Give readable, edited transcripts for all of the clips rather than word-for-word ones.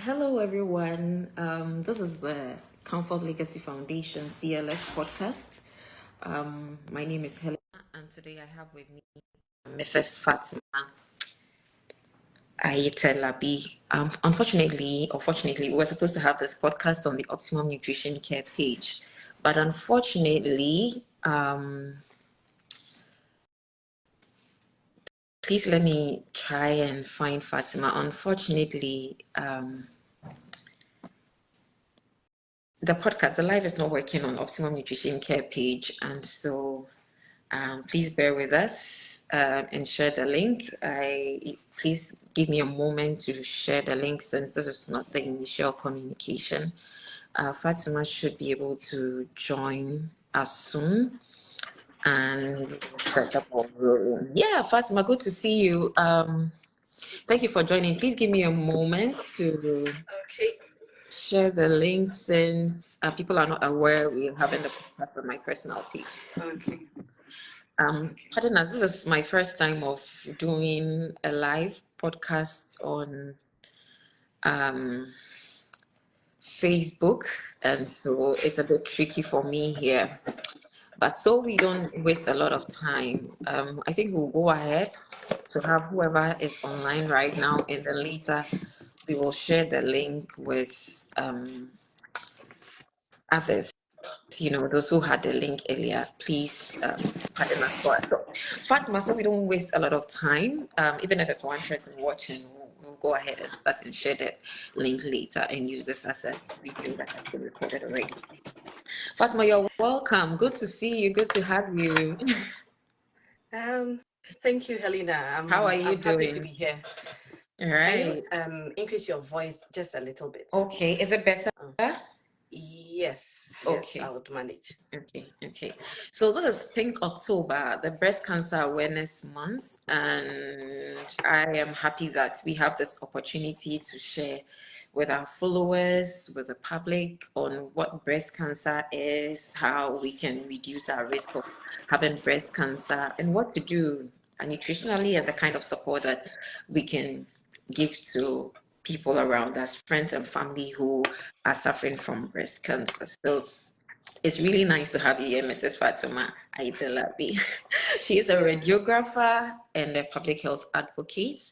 Hello, everyone. This is the Comfort Legacy Foundation CLS podcast. My name is Helena, and today I have with me Mrs. Fatimah Ayetelabi. Unfortunately, we were supposed to have this podcast on the Optimum Nutrition Care page, but unfortunately, please let me try and find Fatima. Unfortunately, the live is not working on Optimum Nutrition Care page, and so please bear with us and share the link. Please give me a moment to share the link since this is not the initial communication. Fatima should be able to join us soon and set up our room. Yeah, Fatima, good to see you. Thank you for joining. Please give me a moment to share the link since people are not aware we're having the podcast on my personal page. Pardon us, this is my first time of doing a live podcast on Facebook, and so it's a bit tricky for me here. But so we don't waste a lot of time, I think we'll go ahead to have whoever is online right now, and then later we will share the link with others. Those who had the link earlier, please pardon us for it. So, Fatma, so we don't waste a lot of time, even if it's one person watching, we'll go ahead and start and share the link later and use this as a video that has been recorded already. Fatma, you're welcome. Good to see you. Good to have you. Thank you, Helena. How are you I'm doing? happy to be here. All right. Can you increase your voice just a little bit? Okay. Is it better? Yes. Okay. Yes, I would manage. Okay. So this is Pink October, the Breast Cancer Awareness Month, and I am happy that we have this opportunity to share with our followers, with the public, on what breast cancer is, how we can reduce our risk of having breast cancer, and what to do nutritionally, and the kind of support that we can give to people around us, friends and family who are suffering from breast cancer. So it's really nice to have you here, Mrs. Fatima Aitelabi. She is a radiographer and a public health advocate.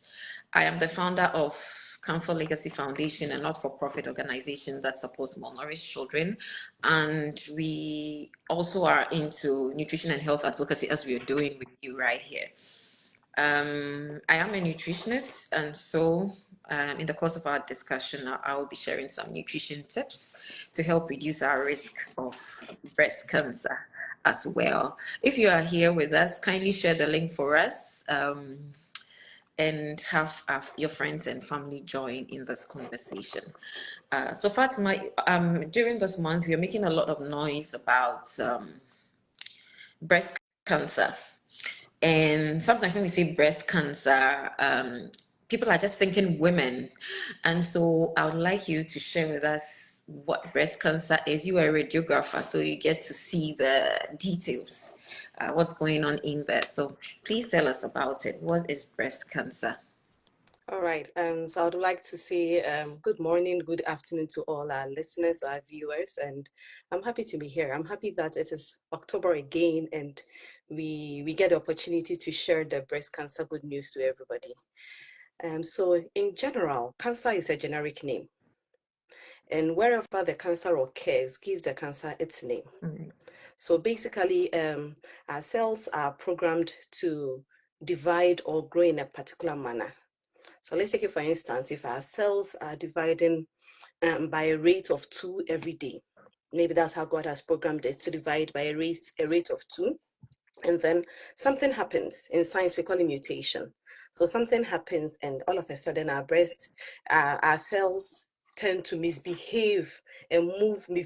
I am the founder of Comfort Legacy Foundation, a not-for-profit organization that supports malnourished children. And we also are into nutrition and health advocacy, as we are doing with you right here. I am a nutritionist, and so in the course of our discussion, I will be sharing some nutrition tips to help reduce our risk of breast cancer as well. If you are here with us, kindly share the link for us and have your friends and family join in this conversation. So Fatima, during this month, we are making a lot of noise about breast cancer. And sometimes when we say breast cancer, people are just thinking women. And so I would like you to share with us what breast cancer is. You are a radiographer, so you get to see the details, what's going on in there. So please tell us about it. What is breast cancer? All right. So I would like to say good morning, good afternoon to all our listeners, our viewers, and I'm happy to be here. I'm happy that it is October again, and we get the opportunity to share the breast cancer good news to everybody. So in general, cancer is a generic name, and wherever the cancer occurs, gives the cancer its name. Mm-hmm. So basically, our cells are programmed to divide or grow in a particular manner. So let's take it for instance, if our cells are dividing by a rate of 2 every day, maybe that's how God has programmed it to divide by a rate of 2. And then something happens. In science, we call it mutation. So something happens, and all of a sudden, our cells tend to misbehave and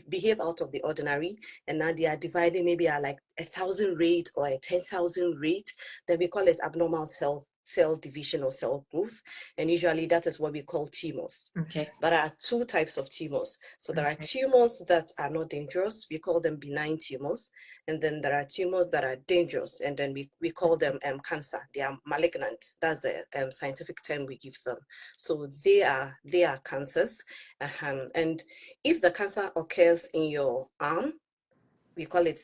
behave out of the ordinary, and now they are dividing maybe at like 1,000 rate or a 10,000 rate. Then we call it abnormal cell cell division or cell growth, and usually that is what we call tumors. Okay. But there are two types of tumors. So there are Okay. tumors that are not dangerous. We call them benign tumors. And then there are tumors that are dangerous. And then we call them cancer. They are malignant. That's the scientific term we give them. So they are cancers. And if the cancer occurs in your arm, we call it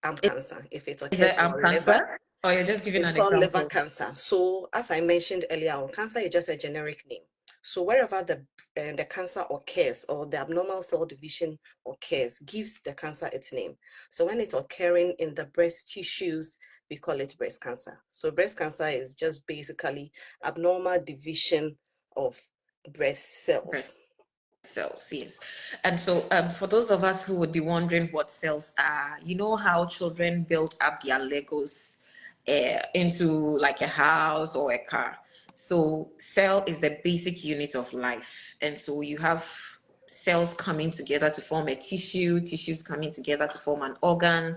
arm cancer. If it Is occurs it in your liver, cancer? Or you're just giving it's an called liver example? cancer. So as I mentioned earlier on, cancer is just a generic name. So wherever the cancer occurs or the abnormal cell division occurs, gives the cancer its name. So when it's occurring in the breast tissues, we call it breast cancer. So breast cancer is just basically abnormal division of breast cells. Cells, yes. And so for those of us who would be wondering what cells are, you know how children build up their Legos into like a house or a car. So cell is the basic unit of life. And so you have cells coming together to form a tissue, tissues coming together to form an organ.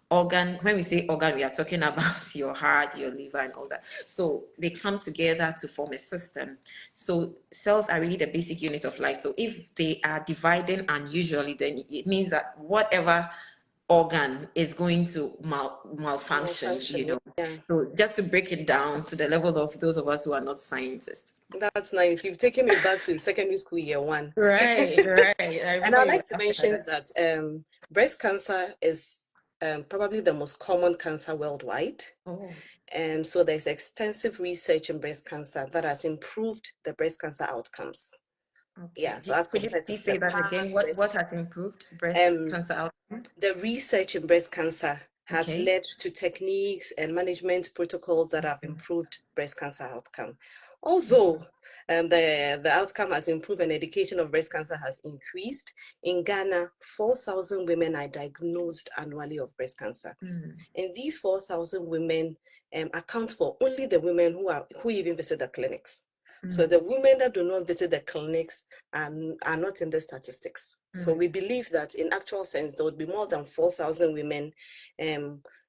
When we say organ, we are talking about your heart, your liver, and all that. So they come together to form a system. So cells are really the basic unit of life. So if they are dividing unusually, then it means that whatever organ is going to malfunction, you know. Yeah. So just to break it down to the level of those of us who are not scientists. That's nice. You've taken me back to secondary school year one. Right, right. I And remember I'd you like were to asking like mention that. that breast cancer is probably the most common cancer worldwide. Oh, And so there's extensive research in breast cancer that has improved the breast cancer outcomes. Yeah, okay. so as Could you compared to please the say that again? past, What has improved breast um, cancer outcome? the research in breast cancer has Okay. led to techniques and management protocols that have Mhm. improved breast cancer outcome. Although the outcome has improved and education of breast cancer has increased, in Ghana, 4,000 women are diagnosed annually of breast cancer. Mm. And these 4,000 women account for only the women who even visit the clinics. So Mm. the women that do not visit the clinics are not in the statistics. So Mm. we believe that in actual sense, there would be more than 4,000 women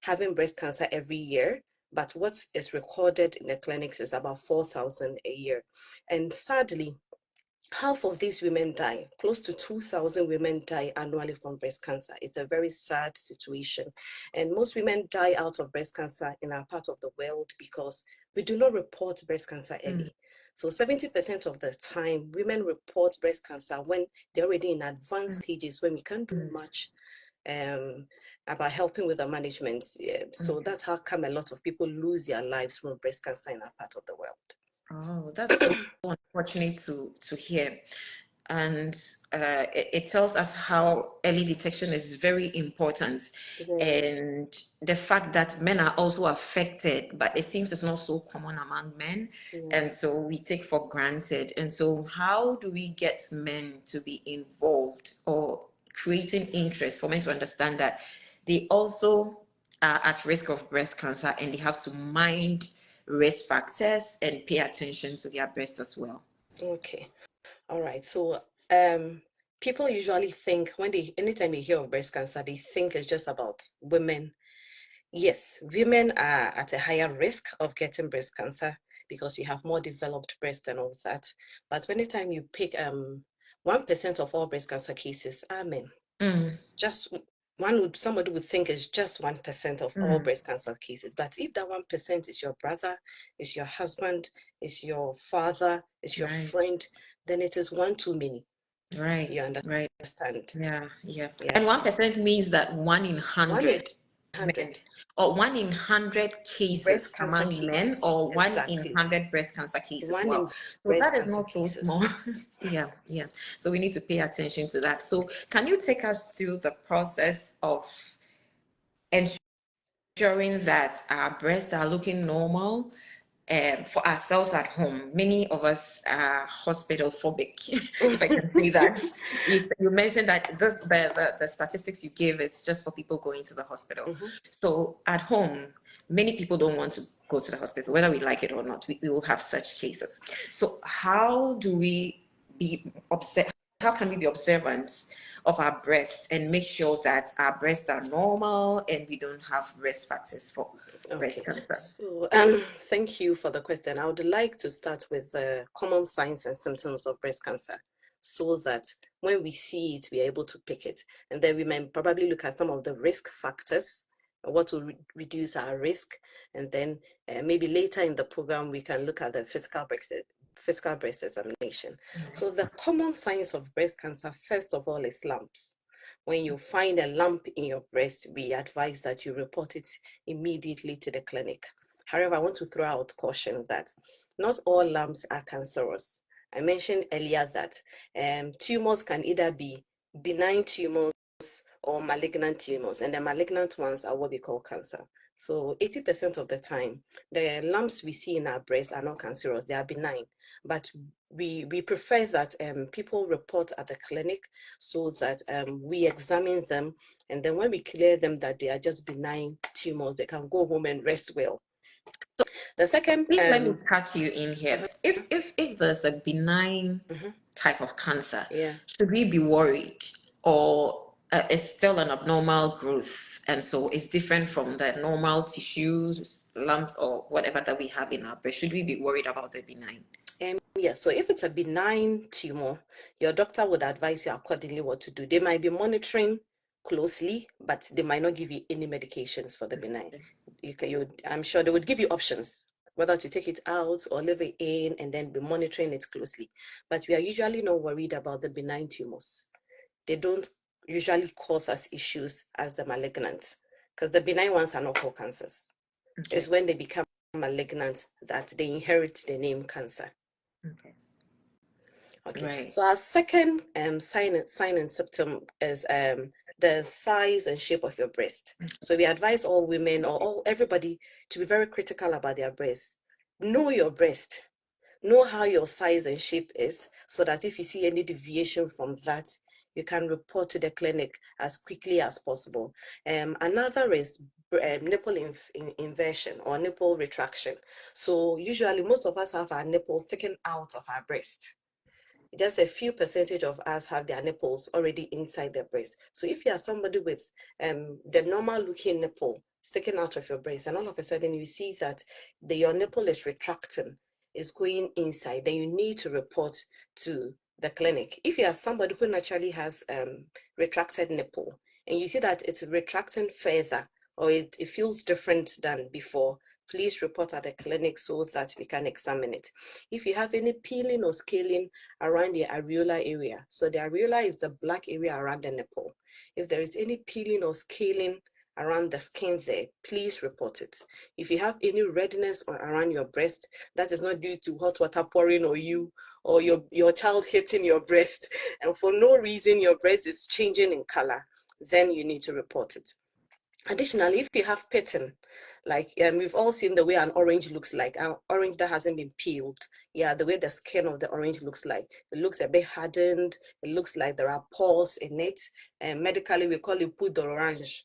having breast cancer every year. But what is recorded in the clinics is about 4,000 a year. And sadly, half of these women die. Close to 2,000 women die annually from breast cancer. It's a very sad situation. And most women die out of breast cancer in our part of the world because we do not report breast cancer Mm. early. So 70% of the time, women report breast cancer when they're already in advanced stages, when we can't do Mm. much about helping with the management. Yeah. So Okay. that's how come a lot of people lose their lives from breast cancer in our part of the world. Oh, that's so unfortunate to hear. And it tells us how early detection is very important. Yeah. And the fact that men are also affected, but it seems it's not so common among men. Yeah. And so we take for granted. And so, how do we get men to be involved or creating interest for men to understand that they also are at risk of breast cancer and they have to mind risk factors and pay attention to their breast as well? Okay. All right. So, people usually think anytime they hear of breast cancer, they think it's just about women. Yes, women are at a higher risk of getting breast cancer because we have more developed breast and all that. But anytime you pick 1% of all breast cancer cases are men. Mm. Just somebody would think it's just 1% of all Mm. breast cancer cases. But if that 1% is your brother, is your husband, is your father, is your Right. friend, then it is one too many. Right, You right. understand? Yeah, yeah. Yeah. And 1% means that one in One in 100 men, 100 or one in 100 breast cases cancer among men, cases. or one in Exactly. 100 breast cancer cases. One Wow. in So breast that is cancer not so cases. small. Yeah, yeah. So we need to pay attention to that. So can you take us through the process of ensuring that our breasts are looking normal for ourselves at home? Many of us are hospital phobic, if I can say that. You mentioned that the statistics you gave, it's just for people going to the hospital. Mhm. So at home, many people don't want to go to the hospital, whether we like it or not. We will have such cases. So how do we be observed? How can we be observant of our breasts and make sure that our breasts are normal and we don't have risk factors for breast Okay, cancer? so thank you for the question. I would like to start with the common signs and symptoms of breast cancer so that when we see it, we are able to pick it. And then we might probably look at some of the risk factors, what will reduce our risk. And then maybe later in the program, we can look at the physical breast examination. So the common signs of breast cancer, first of all, is lumps. When you find a lump in your breast, we advise that you report it immediately to the clinic. However, I want to throw out caution that not all lumps are cancerous. I mentioned earlier that tumors can either be benign tumors or malignant tumors, and the malignant ones are what we call cancer. So 80% of the time, the lumps we see in our breast are not cancerous, they are benign. But we prefer that people report at the clinic so that we examine them, and then when we clear them that they are just benign tumors, they can go home and rest well. The second, Please let me cut you in here. uh-huh, If there's a benign uh-huh, type of cancer, yeah. should we be worried, or it's still an abnormal growth, and so it's different from the normal tissues, lumps, or whatever that we have in our breast? Should we be worried about the benign? Yeah, so if it's a benign tumor, your doctor would advise you accordingly what to do. They might be monitoring closely, but they might not give you any medications for the benign. I'm sure they would give you options, whether to take it out or leave it in and then be monitoring it closely. But we are usually not worried about the benign tumors. They don't usually cause us issues as the malignant, because the benign ones are not called cancers. Okay. It's when they become malignant that they inherit the name cancer. Okay. Okay, Right. so our second sign and symptom is the size and shape of your breast. So we advise all women or everybody to be very critical about their breast. Know your breast. Know how your size and shape is, so that if you see any deviation from that, you can report to the clinic as quickly as possible. Another is nipple inversion or nipple retraction. So usually most of us have our nipples taken out of our breast. Just a few percentage of us have their nipples already inside their breast. So if you are somebody with the normal looking nipple sticking out of your breast, and all of a sudden you see that your nipple is retracting, is going inside, then you need to report to the clinic. If you are somebody who naturally has retracted nipple, and you see that it's retracting further, or it feels different than before, please report at the clinic so that we can examine it. If you have any peeling or scaling around the areola area, so the areola is the black area around the nipple. If there is any peeling or scaling around the skin there, please report it. If you have any redness around your breast, that is not due to hot water pouring on you or your child hitting your breast, and for no reason your breast is changing in color, then you need to report it. Additionally, if you have pitting, like we've all seen the way an orange looks like, an orange that hasn't been peeled. Yeah, the way the skin of the orange looks like. It looks a bit hardened. It looks like there are pores in it. And medically, we call it poudre orange,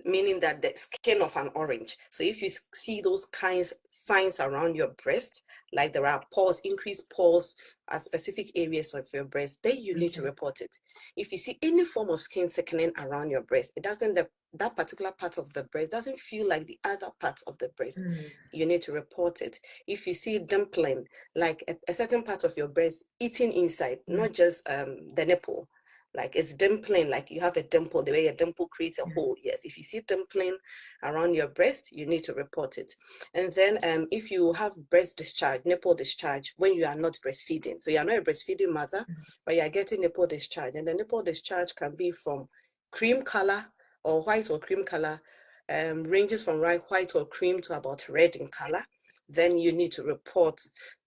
meaning that the skin of an orange. So if you see those signs around your breast, like there are pores, increased pores at specific areas of your breast, then you need to report it. If you see any form of skin thickening around your breast, it doesn't, that particular part of the breast doesn't feel like the other parts of the breast, you need to report it. If you see dimpling, like a certain part of your breast eating inside, not just the nipple, like it's dimpling, like you have a dimple, the way a dimple creates a hole. Yes, if you see dimpling around your breast, you need to report it. And then if you have breast discharge, nipple discharge, when you are not breastfeeding, so you are not a breastfeeding mother, but you are getting nipple discharge, and the nipple discharge can be from cream color or white or cream color, ranges from white or cream to about red in color, then you need to report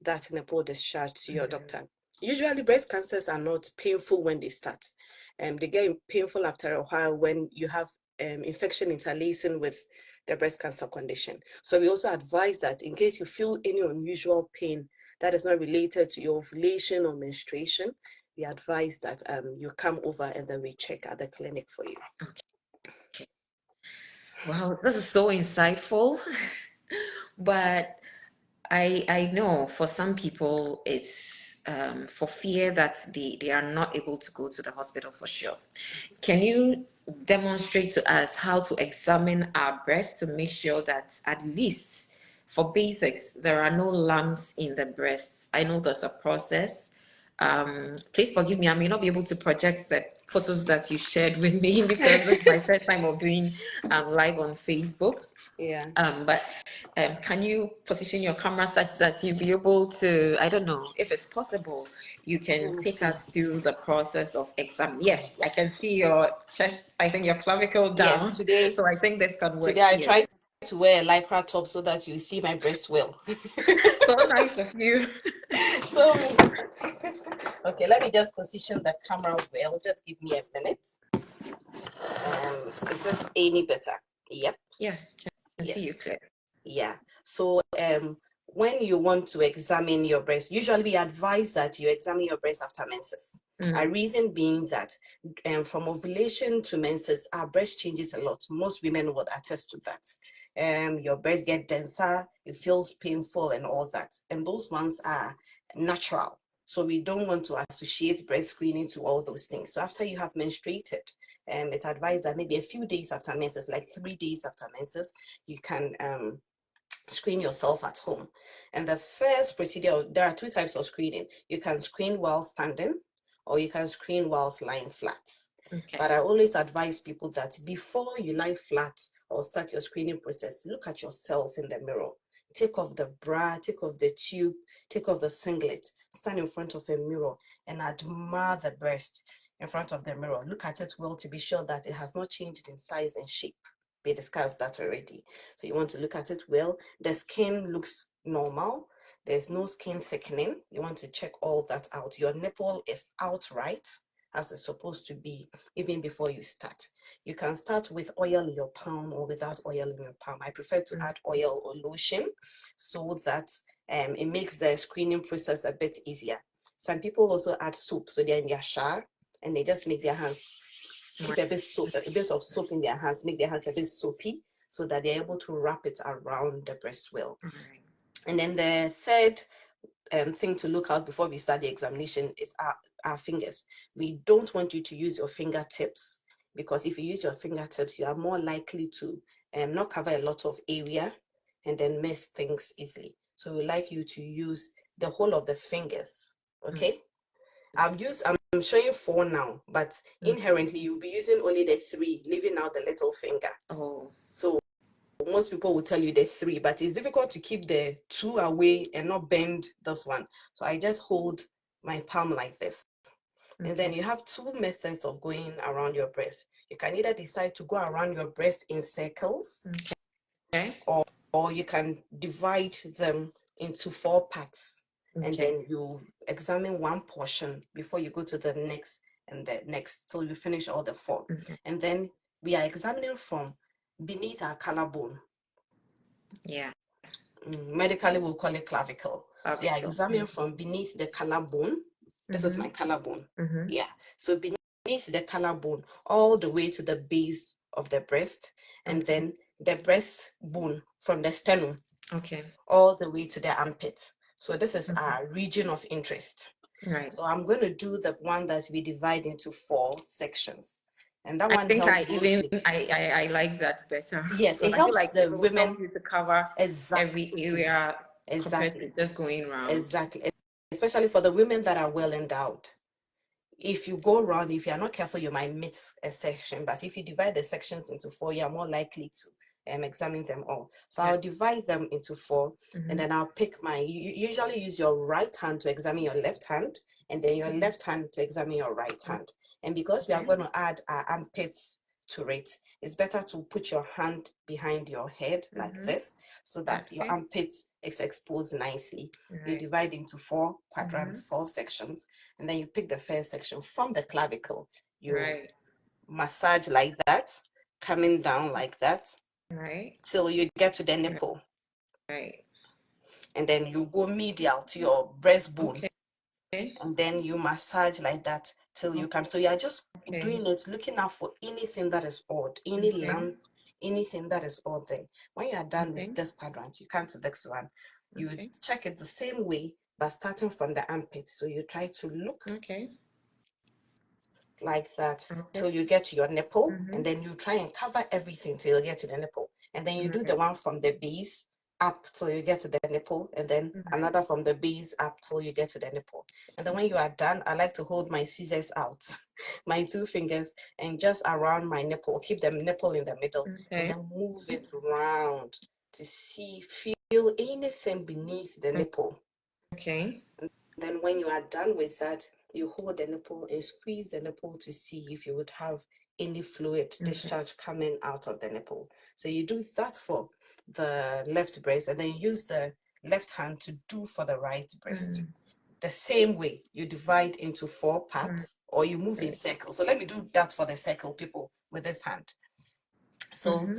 that nipple discharge to your doctor. Usually breast cancers are not painful when they start. They get painful after a while when you have infection interlacing with the breast cancer condition. So we also advise that in case you feel any unusual pain that is not related to your ovulation or menstruation, we advise that you come over and then we check at the clinic for you. Okay. Wow, this is so insightful. But I know for some people it's for fear that they are not able to go to the hospital for sure. Can you demonstrate to us how to examine our breast to make sure that at least for basics, there are no lumps in the breast. I know there's a process. Please forgive me, I may not be able to project the photos that you shared with me because this is my first time of doing live on Facebook. Yeah. But can you position your camera such that you'll be able to, I don't know, if it's possible, you can Let me take see. us through the process of exam. Yeah, I can see your chest, I think your clavicle Yes, down. today So I think this can work. I tried Yes. to wear a lycra top so that you see my breast well. So nice of you. So, okay, let me just position the camera well. Just give me a minute. Is it any better? Yep. Yeah, can see you Yes. clear. Yeah. So when you want to examine your breast, usually we advise that you examine your breast after menses. A reason being that from ovulation to menses, our breast changes a lot. Most women would attest to that. Your breast get denser, it feels painful and all that. And those ones are natural. So we don't want to associate breast screening to all those things. So after you have menstruated, it's advised that maybe a few days after menses, like 3 days after menses, you can screen yourself at home. And the first procedure, there are two types of screening. You can screen while standing or you can screen whilst lying flat. Okay. But I always advise people that before you lie flat or start your screening process, look at yourself in the mirror. Take off the bra, take off the tube, take off the singlet, stand in front of a mirror and admire the breast in front of the mirror. Look at it well to be sure that it has not changed in size and shape. We discussed that already. So you want to look at it well. The skin looks normal. There's no skin thickening. You want to check all that out. Your nipple is outright as it's supposed to be even before you start. You can start with oil in your palm or without oil in your palm. I prefer to add oil or lotion so that it makes the screening process a bit easier. Some people also add soap, so they're in their shower and they just make their hands keep a bit of soap in their hands, make their hands a bit soapy so that they're able to wrap it around the breast well. And then the third thing to look out before we start the examination is our fingers. We don't want you to use your fingertips because if you use your fingertips, you are more likely to not cover a lot of area and then miss things easily. So we like you to use the whole of the fingers, okay? I'm showing 4 now, but inherently you'll be using only the 3, leaving out the little finger. So most people will tell you the 3, but it's difficult to keep the 2 away and not bend this one. So I just hold my palm like this. And then you have 2 methods of going around your breast. You can either decide to go around your breast in circles, or you can divide them into 4 parts. And then you examine one portion before you go to the next and the next till you finish all the 4. And then we are examining from beneath our collarbone. Medically we'll call it clavicle. So yeah, examining from beneath the collarbone. This is my collarbone. Yeah. So beneath the collarbone all the way to the base of the breast, and then the breastbone from the sternum all the way to the armpit. So this is our region of interest. So I'm going to do the one that we divide into 4 sections. And that one helps I like that better. Yes, Because it I feel helps like the it will women help you to cover every area compared to just going around. Exactly. Especially for the women that are well endowed. If you go around, if you're not careful, you might miss a section. But if you divide the sections into 4, you're more likely to examine them all. So I'll divide them into 4, and then I'll pick my, you usually use your right hand to examine your left hand, and then your left hand to examine your right hand. And because we are going to add our armpits to it, it's better to put your hand behind your head like this so that your armpit is exposed nicely. You divide into 4 quadrants, 4 sections, and then you pick the first section from the clavicle. You massage like that, coming down like that, till you get to the nipple. And then you go medial to your breastbone. And then you massage like that till you come. So you're just doing it, looking out for anything that is odd, any lump, anything that is odd there. When you are done with this quadrant, you come to the next one. You check it the same way, but starting from the armpit. So you try to look like that Okay. till you get to your nipple, and then you try and cover everything till you get to the nipple, and then you do the one from the base up till you get to the nipple, and then another from the base up till you get to the nipple. And then when you are done, I like to hold my scissors out, my 2 fingers, and just around my nipple, keep the nipple in the middle, and then move it round to see, feel anything beneath the nipple. Okay. Then when you are done with that, you hold the nipple and squeeze the nipple to see if you would have any fluid discharge coming out of the nipple. So you do that for the left breast, and then use the left hand to do for the right breast. The same way, you divide into 4 parts, or you move in circles. So let me do that for the circle people with this hand. So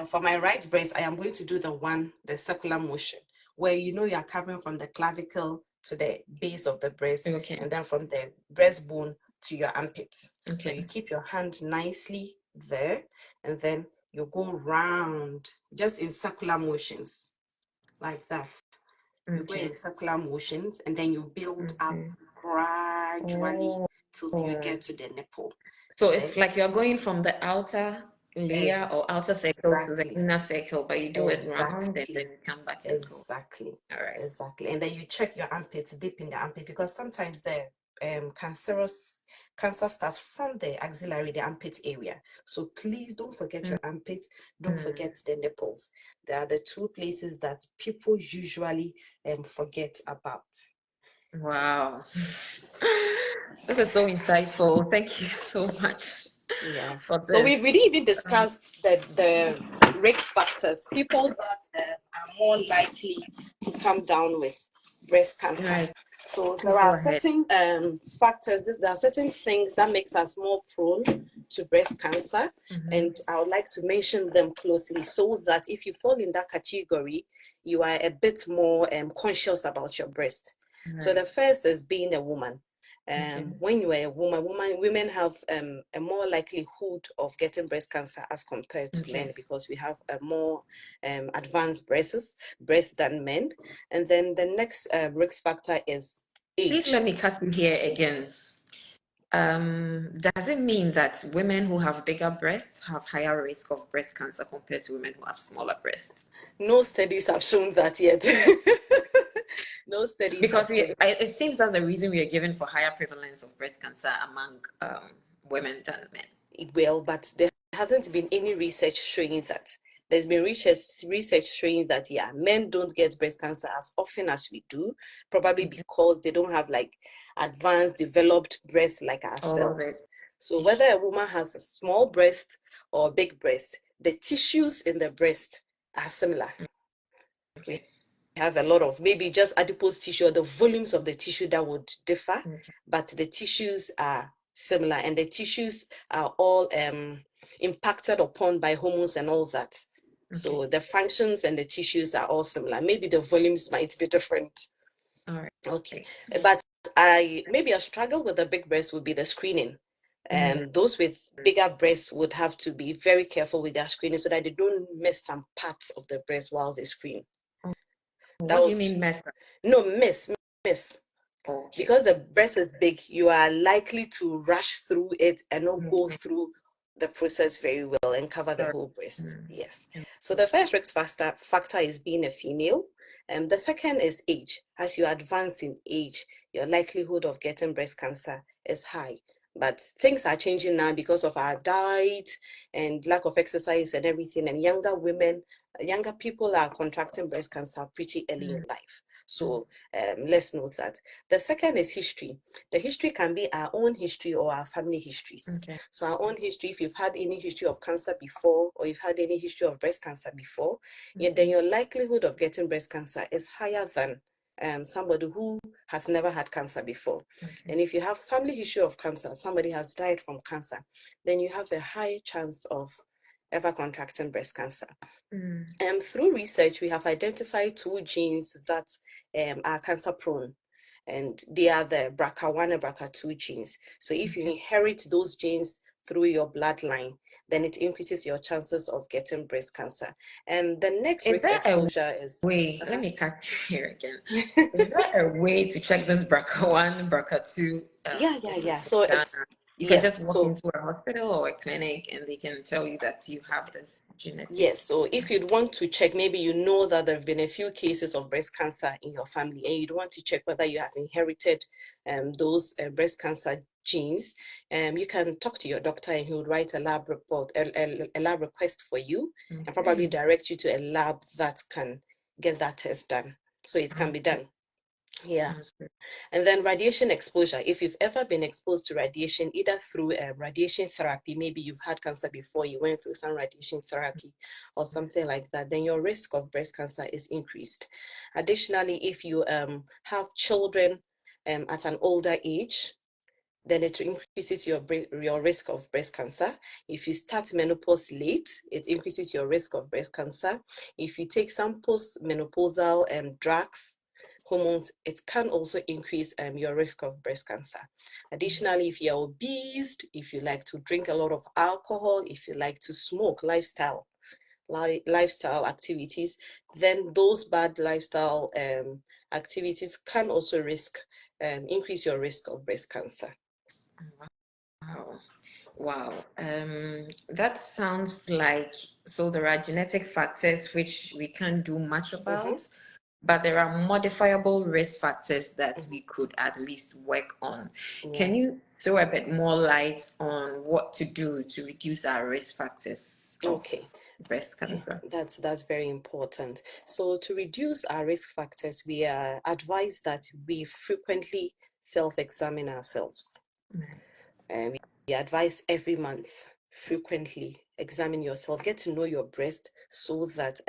for my right breast, I am going to do the circular motion, where you are covering from the clavicle to the base of the breast, and then from the breastbone to your armpit. So you keep your hand nicely there, and then you go round just in circular motions like that. You go in circular motions, and then you build up gradually till you get to the nipple. So it's like you're going from the outer layer or outer circle to the Exactly. inner circle, but you do it round and then you come back and go. Exactly. All right. Exactly. And then you check your armpits, deep in the armpit, because sometimes the cancer starts from the axillary, the armpit area. So please don't forget your armpit. Don't forget the nipples. They are the 2 places that people usually forget about. Wow. This is so insightful. Thank you so much Yeah. for So we this. didn't even discuss the risk factors. People that are more likely to come down with breast cancer. Right. So Please there go are ahead. certain factors. There are certain things that makes us more prone to breast cancer, and I would like to mention them closely so that if you fall in that category, you are a bit more conscious about your breast. So the first is being a woman. When you are a women have a more likelihood of getting breast cancer as compared to men, because we have a more advanced breasts than men. And then the next risk factor is age. Please let me cut you here again. Does it mean that women who have bigger breasts have higher risk of breast cancer compared to women who have smaller breasts? No studies have shown that yet. No studies Because have shown. it seems that's the reason we are given for higher prevalence of breast cancer among women than men. Well, but there hasn't been any research showing that. There's been research showing that, yeah, men don't get breast cancer as often as we do, probably because they don't have like advanced, developed breasts like ourselves. So whether a woman has a small breast or big breast, the tissues in the breast are similar. We have a lot of maybe just adipose tissue, or the volumes of the tissue that would differ, but the tissues are similar, and the tissues are all impacted upon by hormones and all that. So the functions and the tissues are all similar. Maybe the volumes might be different. All right. Okay, but maybe a struggle with the big breast would be the screening. Those with bigger breasts would have to be very careful with their screening so that they don't miss some parts of the breast while they screen. What do you mean miss? No, miss. Because the breast is big, you are likely to rush through it and not go through the process very well and cover the whole breast. Yes. So the first risk factor is being a female. The second is age. As you advance in age, your likelihood of getting breast cancer is high. But things are changing now because of our diet and lack of exercise and everything. And younger people are contracting breast cancer pretty early in life. So let's note that. The second is history. The history can be our own history or our family histories. So our own history, if you've had any history of cancer before, or you've had any history of breast cancer before, then your likelihood of getting breast cancer is higher than somebody who has never had cancer before. And if you have family history of cancer, somebody has died from cancer, then you have a high chance of ever contracting breast cancer. Through research, we have identified 2 genes that are cancer prone, and they are the BRCA1 and BRCA2 genes. So if you inherit those genes through your bloodline, then it increases your chances of getting breast cancer. And the next risk exposure is... Wait, let me cut you here again. Is there a way to check this BRCA1, BRCA2? Yeah. So You can just Yes, walk so into a hospital or a clinic and they can tell you that you have this genetic. yes, so if you'd want to check, maybe you know that there have been a few cases of breast cancer in your family, and you'd want to check whether you have inherited those breast cancer genes, you can talk to your doctor and he would write a lab report, a lab request for you, and probably Okay. direct you to a lab that can get that test done. So it can be Okay. done. Yeah. That's good. And then radiation exposure. If you've ever been exposed to radiation, either through radiation therapy, maybe you've had cancer before, you went through some radiation therapy or something like that, then your risk of breast cancer is increased. Additionally, if you have children at an older age, then it increases your risk of breast cancer. If you start menopause late, it increases your risk of breast cancer. If you take some post-menopausal drugs, hormones, it can also increase your risk of breast cancer. Additionally, if you're obese, if you like to drink a lot of alcohol, if you like to smoke, lifestyle activities, then those bad lifestyle activities can also increase your risk of breast cancer. Wow. Wow. That sounds like, so there are genetic factors which we can't do much Mm-hmm. about, but there are modifiable risk factors that Mm-hmm. we could at least work on. Yeah. Can you throw a bit more light on what to do to reduce our risk factors of Okay. breast cancer? That's very important. So to reduce our risk factors, we are advised that we frequently self-examine ourselves. And we advise every month, frequently examine yourself, get to know your breast so that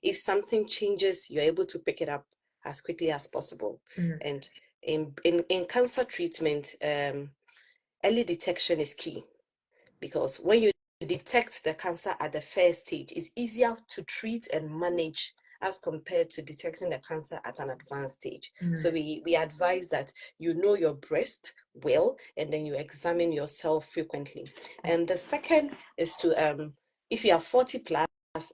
if something changes, you're able to pick it up as quickly as possible. Mm, And in cancer treatment, early detection is key, because when you detect the cancer at the first stage, it's easier to treat and manage as compared to detecting the cancer at an advanced stage. So mm, we advise that you know your breast well, and then you examine yourself frequently. And the second is to, if you are 40 plus,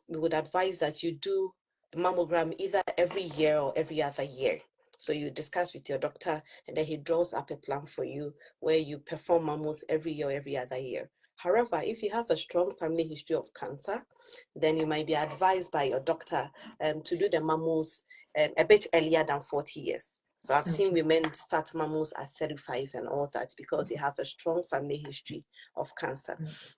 we would advise that you do mammogram either every year or every other year. So you discuss with your doctor, and then he draws up a plan for you where you perform mammos every year or every other year. However, if you have a strong family history of cancer, then you might be advised by your doctor to do the mammos a bit earlier than 40 years. So I've seen okay. women start mammos at 35 and all that because they have a strong family history of cancer. Mm,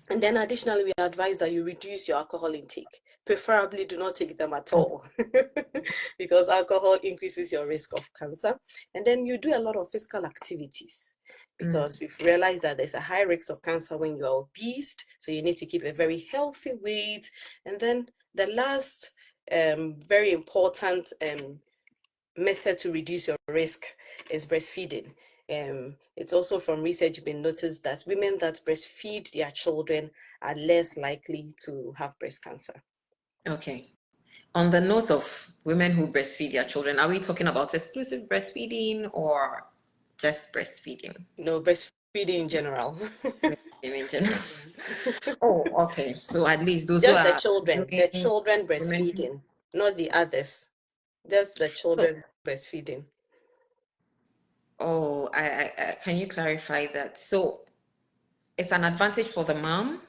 And then additionally, we advise that you reduce your alcohol intake. Preferably do not take them at mm, all because alcohol increases your risk of cancer. And then you do a lot of physical activities because mm. we've realized that there's a high risk of cancer when you are obese. So you need to keep a very healthy weight. And then the last very important method to reduce your risk is breastfeeding. It's also from research been noticed that women that breastfeed their children are less likely to have breast cancer. Okay. On the note of women who breastfeed their children, are we talking about exclusive breastfeeding or just breastfeeding? No, breastfeeding in general. Breastfeeding in general. Yeah. Oh, okay. So at least those who Just are the doing children women. breastfeeding, not the others. Just the So, children breastfeeding. oh, can you clarify that? So it's an advantage for the mom. Or,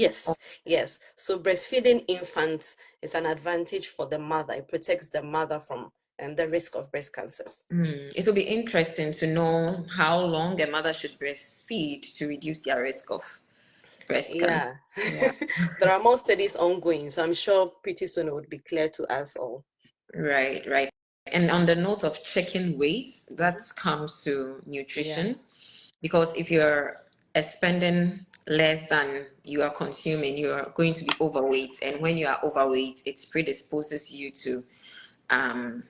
Yes, yes. So breastfeeding infants is an advantage for the mother. It protects the mother from the risk of breast cancers. it will be interesting to know how long a mother should breastfeed to reduce their risk of breast cancer. Yeah. Yeah. There are more studies ongoing, so I'm sure pretty soon it would be clear to us all. Right, right. And on the note of checking weight, Mhm. that comes to Yeah. nutrition. Because if you're spending less than you are consuming, you are going to be overweight. And when you are overweight, it predisposes you to um,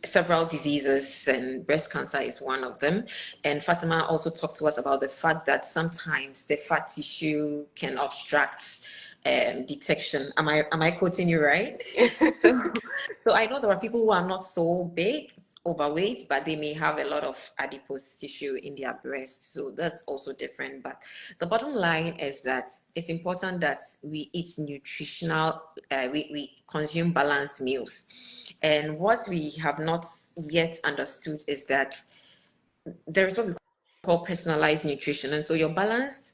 several diseases, and breast cancer is one of them. And Fatima also talked to us about the fact that sometimes the fat tissue can obstruct detection. Am I quoting you right? So, so I know there are people who are not so big, overweight, but they may have a lot of adipose tissue in their breast. So that's also different. But the bottom line is that it's important that we eat nutritional, we consume balanced meals. And what we have not yet understood is that there is what we call personalized nutrition. And so your balanced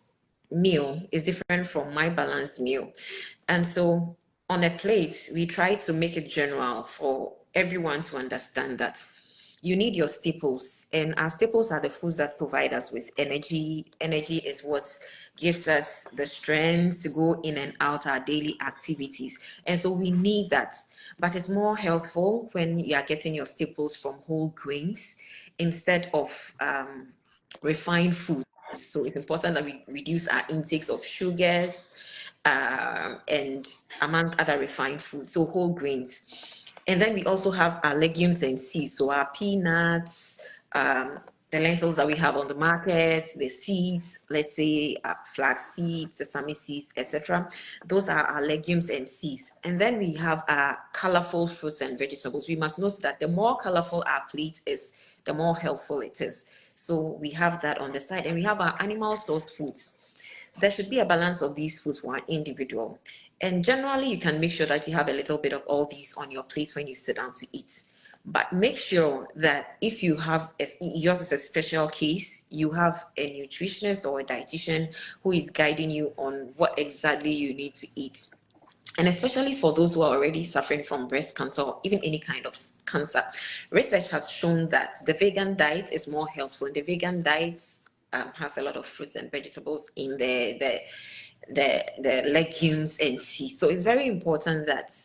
meal is different from my balanced meal. And so on a plate, we try to make it general for everyone to understand that you need your staples, and our staples are the foods that provide us with energy. Energy is what gives us the strength to go in and out our daily activities, and so we need that. But it's more healthful when you are getting your staples from whole grains instead of refined foods. So it's important that we reduce our intakes of sugars and among other refined foods, so whole grains. And then we also have our legumes and seeds, so our peanuts, the lentils that we have on the market, the seeds, let's say flax seeds, sesame seeds, etc. Those are our legumes and seeds. And then we have our colorful fruits and vegetables. We must note that the more colorful our plate is, the more healthful it is. So we have that on the side, and we have our animal sourced foods. There should be a balance of these foods for an individual. And generally, you can make sure that you have a little bit of all these on your plate when you sit down to eat. But make sure that if you have, yours is a special case, you have a nutritionist or a dietitian who is guiding you on what exactly you need to eat. And especially for those who are already suffering from breast cancer or even any kind of cancer, research has shown that the vegan diet is more healthful. The vegan diet has a lot of fruits and vegetables in the legumes and seeds. So it's very important that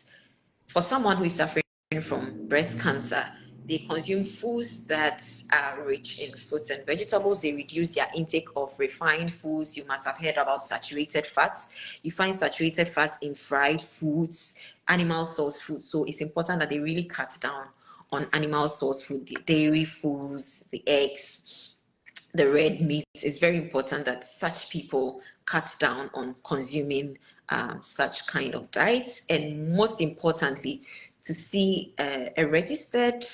for someone who is suffering from breast cancer, they consume foods that are rich in fruits and vegetables. They reduce their intake of refined foods. You must have heard about saturated fats. You find saturated fats in fried foods, animal source foods. So it's important that they really cut down on animal source food, the dairy foods, the eggs, the red meat. It's very important that such people cut down on consuming such kind of diets, and most importantly, to see a registered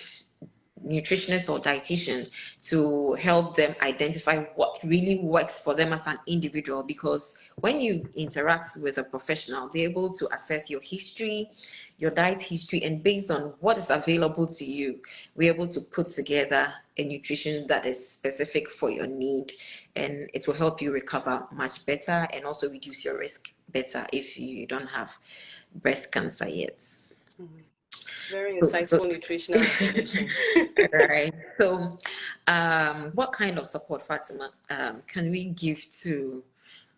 nutritionist or dietitian to help them identify what really works for them as an individual. Because when you interact with a professional, they're able to assess your history, your diet history, and based on what is available to you, we're able to put together a nutrition that is specific for your need, and it will help you recover much better and also reduce your risk better if you don't have breast cancer yet. Very So, insightful nutritional information. right. So, what kind of support, Fatima, can we give to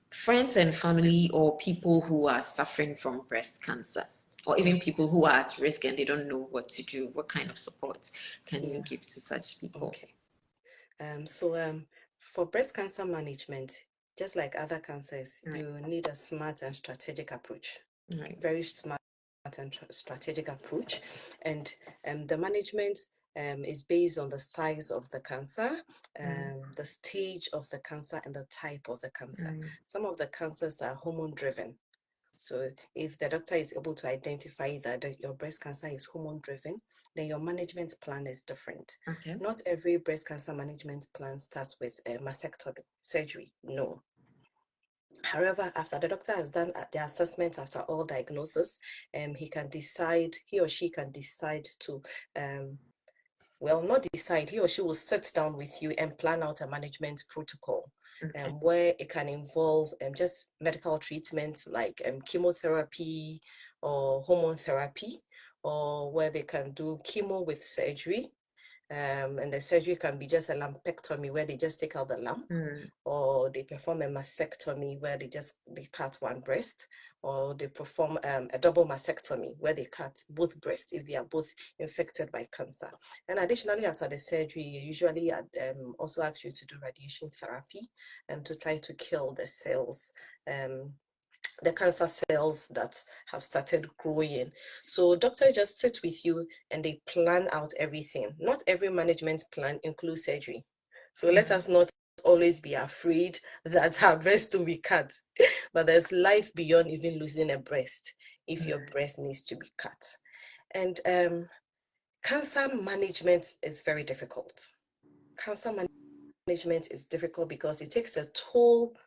friends and family or people who are suffering from breast cancer, or even people who are at risk and they don't know what to do? What kind of support can we Yeah, give to such people? okay. For breast cancer management, just like other cancers, Right. you need a smart and strategic approach. Right. Very smart and strategic approach. And the management is based on the size of the cancer, the stage of the cancer, and the type of the cancer. Right. Some of the cancers are hormone driven. So if the doctor is able to identify that your breast cancer is hormone driven, then your management plan is different. Okay. Not every breast cancer management plan starts with a mastectomy surgery. No. However, after the doctor has done the assessment after all diagnosis, he or she can decide to not decide, he or she will sit down with you and plan out a management protocol, Okay. where it can involve just medical treatments like chemotherapy or hormone therapy, or where they can do chemo with surgery. And the surgery can be just a lumpectomy where they just take out the lump, or they perform a mastectomy where they cut one breast, or they perform a double mastectomy where they cut both breasts if they are both infected by cancer. And additionally, after the surgery, you usually also ask you to do radiation therapy to try to kill the cells, the cancer cells that have started growing. So doctors just sit with you and they plan out everything. Not every management plan includes surgery. So let us not always be afraid that our breast will be cut. But there's life beyond even losing a breast if your breast needs to be cut. And cancer management is very difficult. Cancer management is difficult because it takes a toll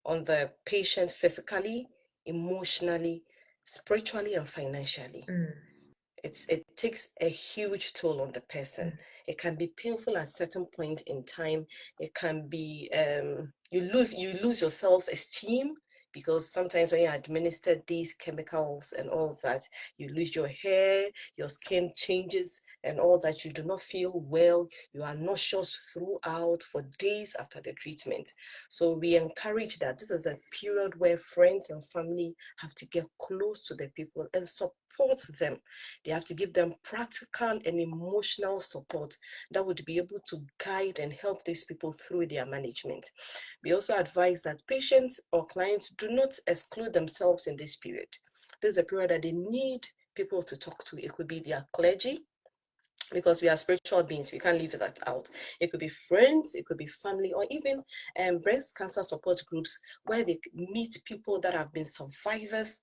on the patient physically, emotionally, spiritually, and financially. it takes a huge toll on the person. It can be painful at certain point in time. It can be you lose your self-esteem, because sometimes when you administer these chemicals and all that, you lose your hair, your skin changes and all that. You do not feel well. You are nauseous throughout for days after the treatment. So we encourage that this is a period where friends and family have to get close to the people and support them. They have to give them practical and emotional support that would be able to guide and help these people through their management. We also advise that patients or clients do not exclude themselves in this period. This is a period that they need people to talk to. It could be their clergy, because we are spiritual beings, we can't leave that out. It could be friends, it could be family, or even breast cancer support groups where they meet people that have been survivors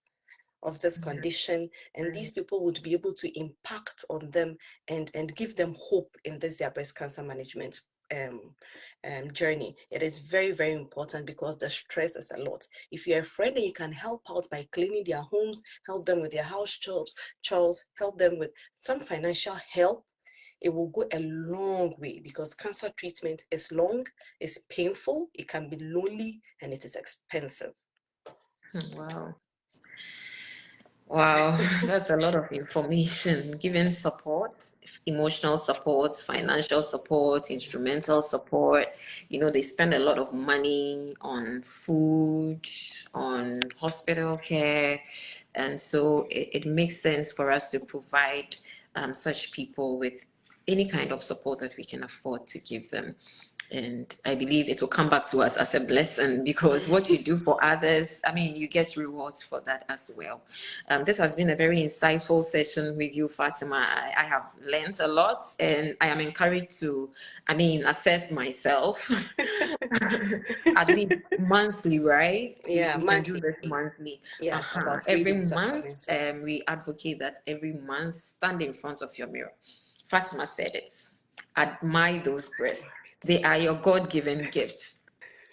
of this condition, and these people would be able to impact on them and give them hope in this their breast cancer management journey. It is very, very important, because the stress is a lot. If you're a friend and you can help out by cleaning their homes, help them with their house chores, help them with some financial help, it will go a long way, because cancer treatment is long, it's painful, it can be lonely, and it is expensive. Wow. Wow, that's a lot of information. Giving support, emotional support, financial support, instrumental support. You know, they spend a lot of money on food, on hospital care. And so it makes sense for us to provide such people with any kind of support that we can afford to give them. And I believe it will come back to us as a blessing, because what you do for others, I mean, you get rewards for that as well. This has been a very insightful session with you, Fatima. I have learned a lot, and I am encouraged to, I mean, assess myself at least monthly, right? Yeah, We can do monthly. this monthly. Yeah, about Every 3 weeks after month, menses. we advocate that every month, stand in front of your mirror. Fatima said it. Admire those breasts. They are your God-given gifts.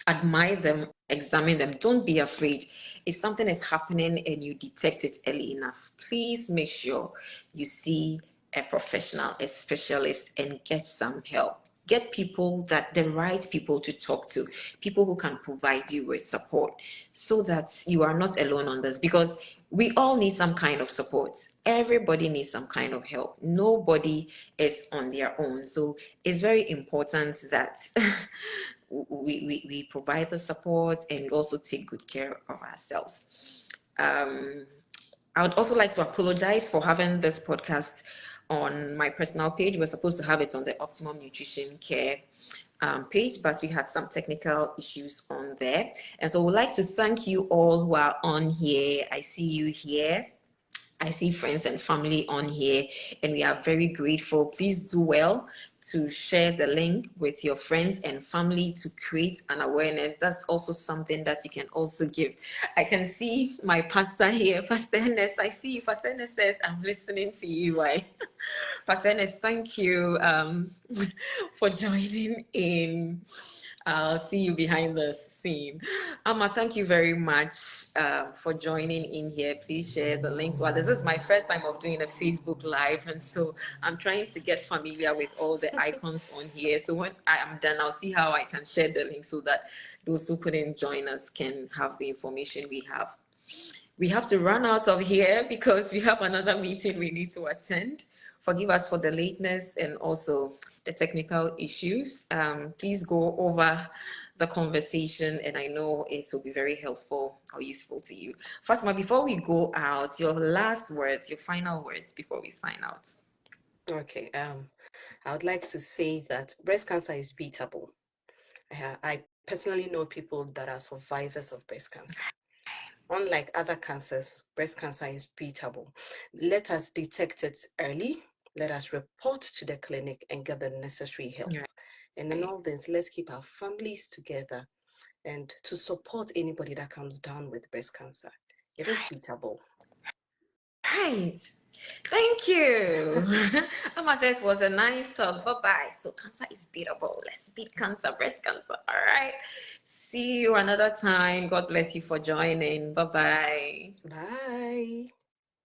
Admire them, examine them. Don't be afraid. If something is happening and you detect it early enough, please make sure you see a professional, a specialist, and get some help. Get people the right people to talk to, people who can provide you with support, so that you are not alone on this, because we all need some kind of support. Everybody needs some kind of help. Nobody is on their own. So it's very important that we provide the support, and we also take good care of ourselves. I would also like to apologize for having this podcast on my personal page. We're supposed to have it on the Optimum Nutrition Care page, but we had some technical issues on there. And so we'd like to thank you all who are on here. I see you here. I see friends and family on here, and we are very grateful. Please do well to share the link with your friends and family to create an awareness. That's also something that you can also give. I can see my pastor here, Pastor Ernest. I see you. Pastor Ernest says, I'm listening to you. Why? Pastor Ernest, thank you for joining in. I'll see you behind the scene. Amma, thank you very much for joining in here. Please share the links. Well, this is my first time of doing a Facebook Live, and so I'm trying to get familiar with all the icons on here. So when I am done, I'll see how I can share the link so that those who couldn't join us can have the information we have. We have to run out of here because we have another meeting we need to attend. Forgive us for the lateness and also the technical issues. Please go over the conversation, and I know it will be very helpful or useful to you. Fatima, before we go out, your last words, your final words before we sign out. Okay, I would like to say that breast cancer is beatable. I personally know people that are survivors of breast cancer. Unlike other cancers, breast cancer is beatable. Let us detect it early. Let us report to the clinic and get the necessary help. Right. And in all this, let's keep our families together and to support anybody that comes down with breast cancer. It is beatable. Right. Thank you. Amma says it was a nice talk. Bye-bye. So cancer is beatable. Let's beat cancer, breast cancer. All right. See you another time. God bless you for joining. Bye-bye. Bye.